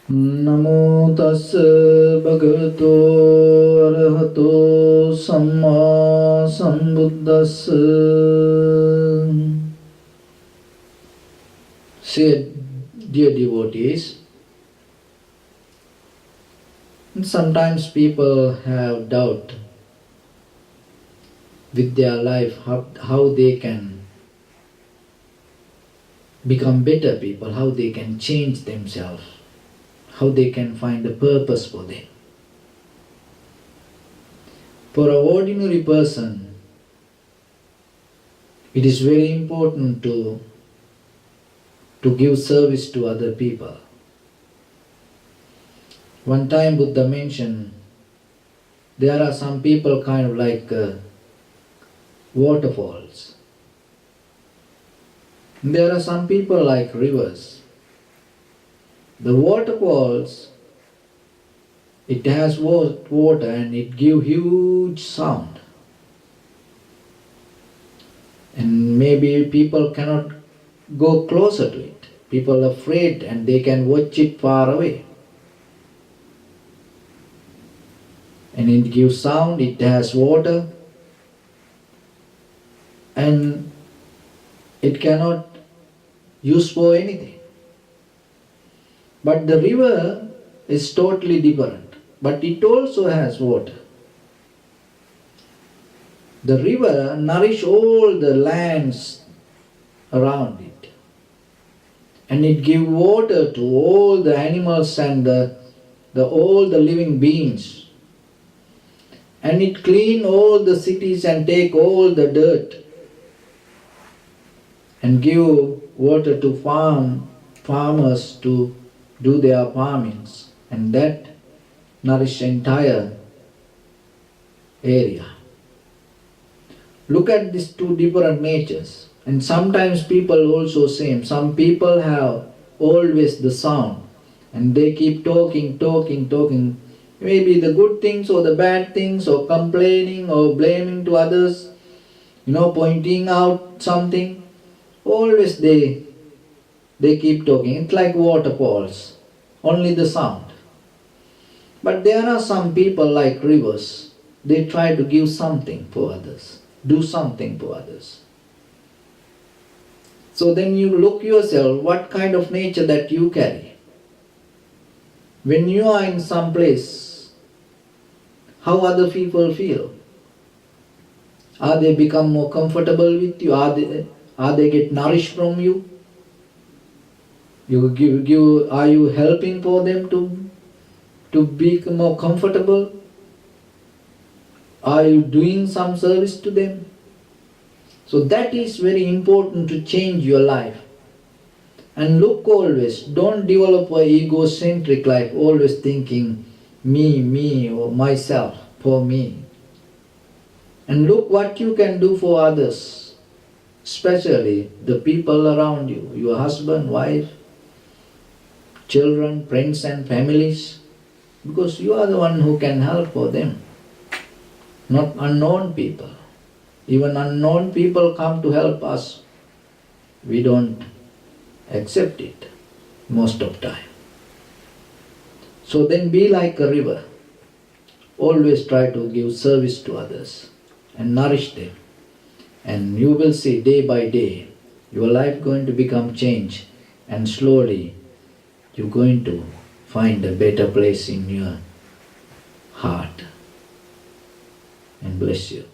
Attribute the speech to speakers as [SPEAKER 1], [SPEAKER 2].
[SPEAKER 1] Namo tassa bhagavato arahato samma sambuddhassa. Say, dear devotees, sometimes people have doubt with their life how they can become better people, how they can change themselves, how they can find a purpose for them. For an ordinary person, it is very important to give service to other people. One time Buddha mentioned there are some people kind of like waterfalls. There are some people like rivers. The waterfalls, it has water and it gives huge sound. And maybe people cannot go closer to it. People are afraid and they can watch it far away. And it gives sound, it has water, and it cannot use for anything. But the river is totally different, but it also has water. The river nourishes all the lands around it, and it gives water to all the animals and all the living beings. And it cleans all the cities and take all the dirt and give water to farmers to do their farmings, and that nourishes entire area. Look at these two different natures. And sometimes people also same. Some people have always the sound and they keep talking. Maybe the good things or the bad things or complaining or blaming to others, pointing out something. Always they keep talking. It's like waterfalls, only the sound. But there are some people like rivers. They try to give something for others, do something for others. So then you look yourself, what kind of nature that you carry. When you are in some place, how other people feel? Are they become more comfortable with you? Are they get nourished from you? Are you helping for them to be more comfortable? Are you doing some service to them? So that is very important to change your life. And look always, don't develop an egocentric life, always thinking me, or myself, for me. And look what you can do for others, especially the people around you, your husband, wife, children, friends and families, because you are the one who can help for them, not unknown people. Even unknown people come to help us. We don't accept it most of the time. So then be like a river. Always try to give service to others and nourish them. And you will see day by day your life going to become changed, and slowly you're going to find a better place in your heart. And bless you.